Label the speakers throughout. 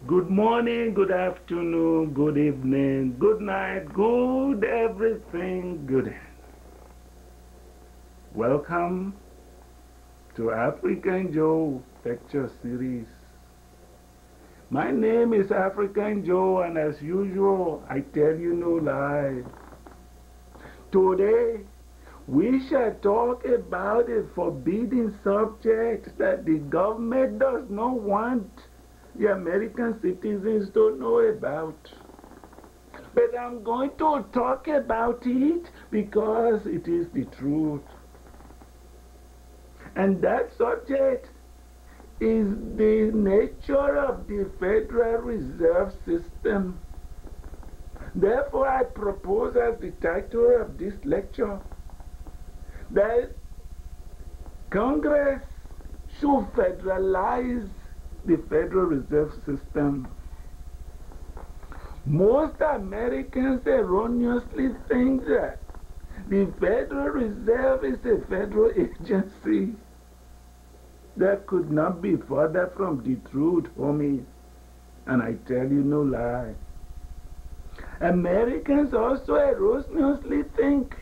Speaker 1: Good morning, good afternoon, good evening, good night, good everything good. Welcome to African Joe lecture series. My name is African Joe, and as usual, I tell you no lie. Today, we shall talk about a forbidden subject that the government does not want the American citizens to know about. But I'm going to talk about it because it is the truth. And that subject is the nature of the Federal Reserve System. Therefore, I propose as the title of this lecture that Congress should federalize the Federal Reserve System. Most Americans erroneously think that the Federal Reserve is a federal agency. That could not be further from the truth, homie. And I tell you no lie. Americans also erroneously think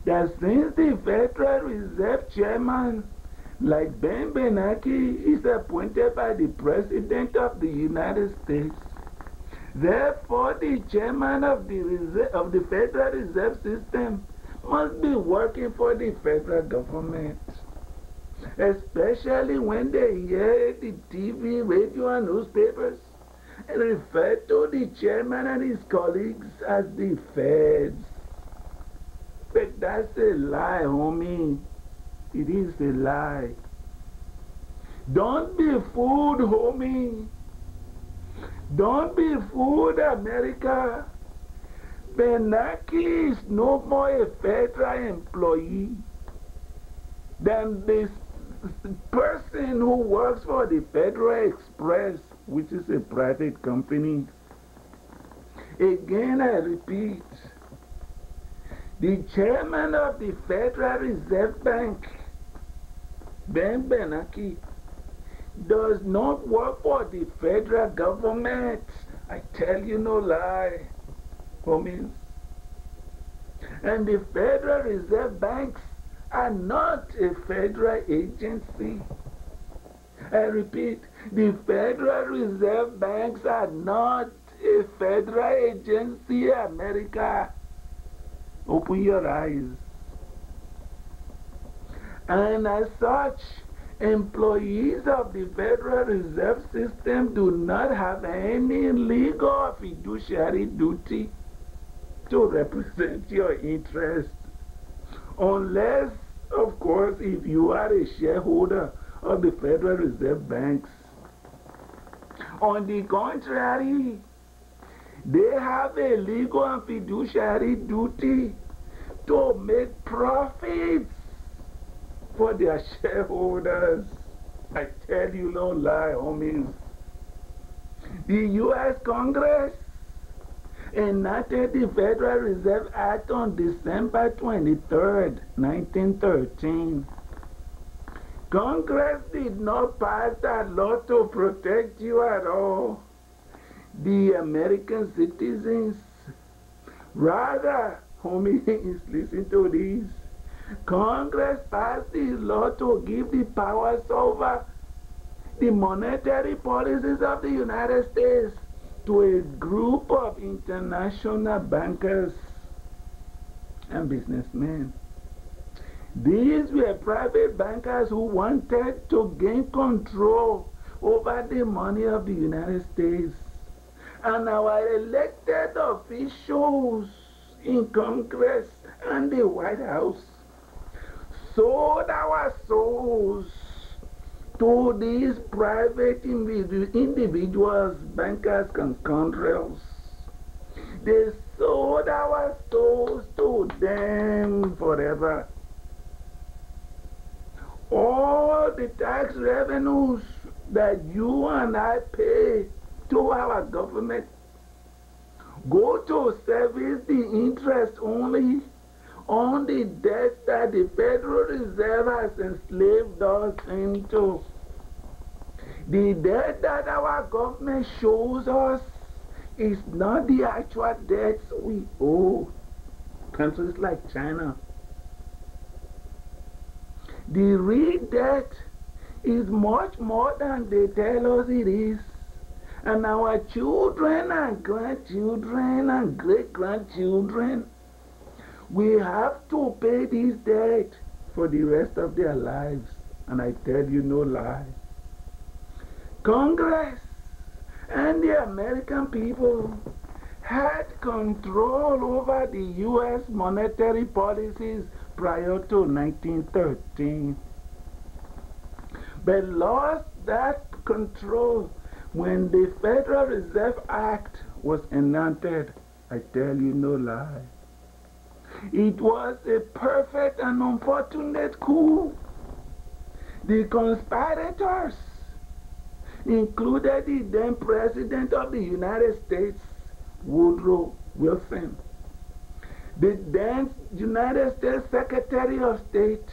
Speaker 1: that since the Federal Reserve Chairman, like Ben Benanke, is appointed by the President of the United States, therefore the Chairman of the Federal Reserve System must be working for the federal government. Especially when they hear the TV, radio, and newspapers refer to the chairman and his colleagues as the feds. But that's a lie, homie. It is a lie. Don't be fooled, homie. Don't be fooled, America. Benanke is no more a federal employee than this person who works for the Federal Express, which is a private company. Again, I repeat, the chairman of the Federal Reserve Bank, Ben Benanke, does not work for the federal government. I tell you no lie, homies. And the Federal Reserve Banks are not a federal agency. I repeat, the Federal Reserve Banks are not a federal agency, America. Open your eyes. And as such, employees of the Federal Reserve System do not have any legal or fiduciary duty to represent your interests, unless, of course, if you are a shareholder of the Federal Reserve Banks. On the contrary, they have a legal and fiduciary duty to make profits for their shareholders. I tell you no lie, homies. The U.S. Congress enacted the Federal Reserve Act on December 23rd, 1913. Congress did not pass that law to protect you at all, the American citizens. Rather, homies, listen to this. Congress passed this law to give the powers over the monetary policies of the United States to a group of international bankers and businessmen. These were private bankers who wanted to gain control over the money of the United States. And our elected officials in Congress and the White House sold our souls to these private individuals, bankers, and scoundrels. They sold our souls to them forever. All the tax revenues that you and I pay to our government go to service the interest only on the debt that the Federal Reserve has enslaved us into. The debt that our government shows us is not the actual debts we owe countries like China. The real debt is much more than they tell us it is. And our children and grandchildren and great-grandchildren will have to pay this debt for the rest of their lives. And I tell you no lie. Congress and the American people had control over the U.S. monetary policies prior to 1913, but lost that control when the Federal Reserve Act was enacted. I tell you no lie. It was a perfect and unfortunate coup. The conspirators included the then President of the United States, Woodrow Wilson, the then United States Secretary of State,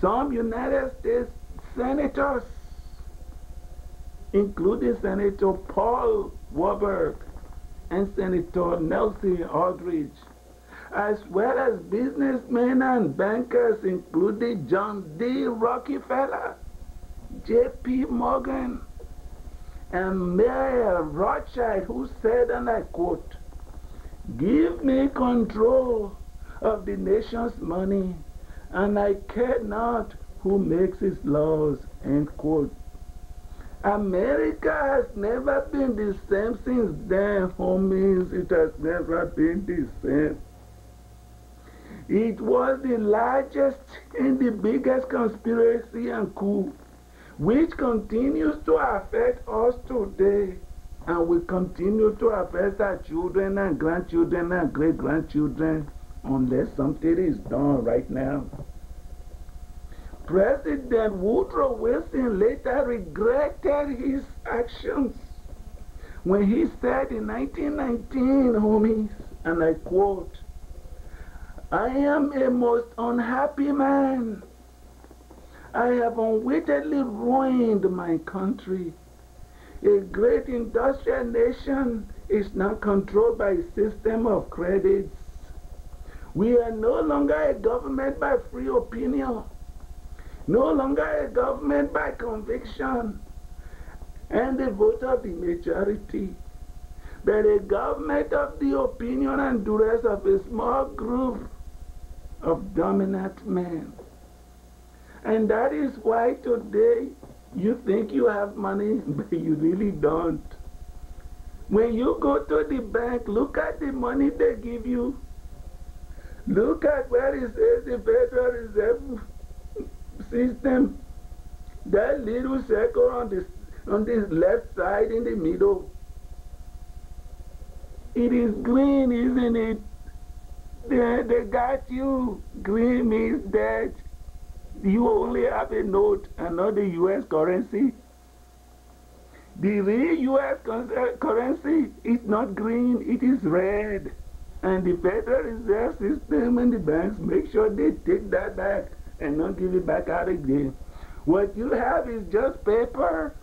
Speaker 1: some United States senators, including Senator Paul Warburg and Senator Nelson Aldrich, as well as businessmen and bankers, including John D. Rockefeller, J.P. Morgan, and Mayer Rothschild, who said, and I quote, "Give me control of the nation's money, and I care not who makes its laws," end quote. America has never been the same since then, homies. It has never been the same. It was the largest and the biggest conspiracy and coup, which continues to affect us today and will continue to affect our children and grandchildren and great-grandchildren unless something is done right now. President Woodrow Wilson later regretted his actions when he said in 1919, homies, and I quote, "I am a most unhappy man. I have unwittingly ruined my country. A great industrial nation is now controlled by a system of credits. We are no longer a government by free opinion, no longer a government by conviction and the vote of the majority, but a government of the opinion and duress of a small group of dominant men." And that is why today you think you have money, but you really don't. When you go to the bank, look at the money they give you. Look at where it says the Federal Reserve System. That little circle on this left side in the middle. It is green, isn't it? They got you. Green means that you only have a note and not the U.S. currency. The real U.S. currency is not green, it is red. And the Federal Reserve System and the banks make sure they take that back and not give it back out again. What you have is just paper,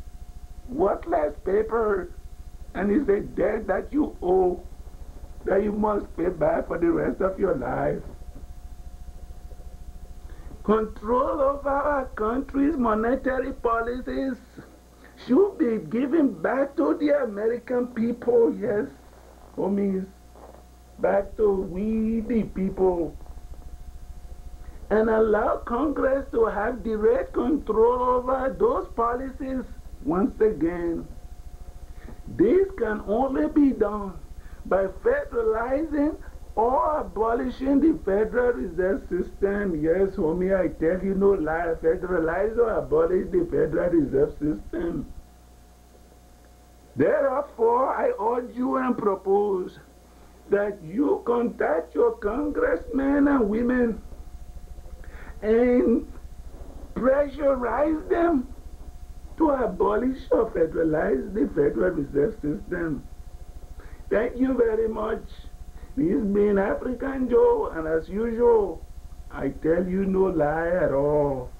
Speaker 1: worthless paper, and it's a debt that you owe, that you must pay back for the rest of your life. Control of our country's monetary policies should be given back to the American people, yes, homies, back to we the people, and allow Congress to have direct control over those policies once again. This can only be done by federalizing or abolishing the Federal Reserve System. Yes, homie, I tell you no lie. Federalize or abolish the Federal Reserve System. Therefore, I urge you and propose that you contact your congressmen and women and pressurize them to abolish or federalize the Federal Reserve System. Thank you very much. This has been African Joe, and as usual, I tell you no lie at all.